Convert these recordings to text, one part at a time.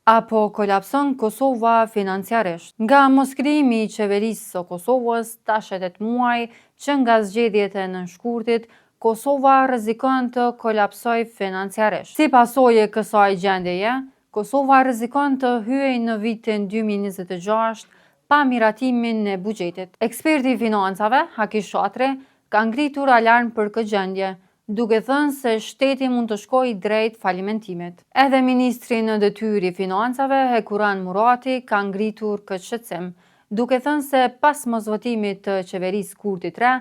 Apo kolapson Kosova financiarisht? Nga moskrijimi i qeverisë së Kosovës tash 8 muaj që nga zgjedhjet e nënshkurtit, Kosova rrezikon të kolapsojë financiarisht. Si pasojë e kësaj gjendjeje, Kosova rrezikon të hyejë në vitin 2026 pa miratimin e buxhetit. Eksperti i financave, Haki Shatri, ka ngritur alarm për këtë gjendje, duke thënë se shteti mund të shkojë drejt falimentimit. Edhe ministri në detyrë i financave, Hekuran Murati, ka ngritur këtë shqetësim, duke thënë se pas mosvotimit të qeverisë Kurti 3,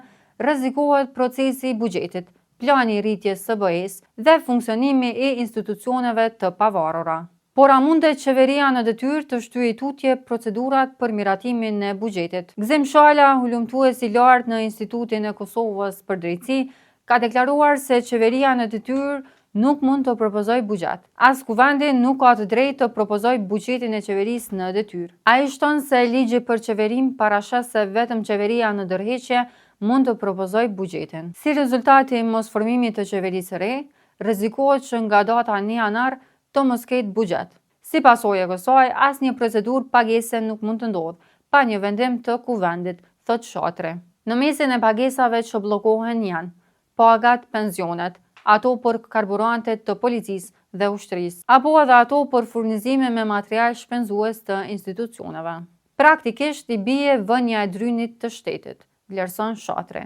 rrezikohet procesi i buxhetit, plani i rritjes së BE-s dhe funksionimi i institucioneve të pavarura. Por a mundet qeveria në detyrë të shtyejë tutje procedurat për miratimin e buxhetit? Gzim Shala, hulumtues i lartë në Institutin e Kosovës për Drejtësi, ka deklaruar se qeveria në detyrë nuk mund të propozojë buxhet. As kuvendi nuk ka të drejtë të propozojë buxhetin e qeverisë në detyrë. Ai shton se ligji për qeverim parashes se vetëm qeveria në ndërheqje mund të propozojë buxhetin. Si rezultati i mosformimit të qeverisë së re, rrezikohet që nga data 1 janar të mos ketë buxhet. Si pasojë e kësaj, asnjë procedurë pagese nuk mund të ndodhë pa një vendim të kuvendit, thot Shatri. Në mesin e pagesave që bllokohen janë pagat pensionet, ato për karburantet të policisë dhe ushtrisë, apo edhe ato për furnizime me material shpenzues të institucioneve. Praktikisht i bie vënia e drynit të shtetit, vlerëson Shatri.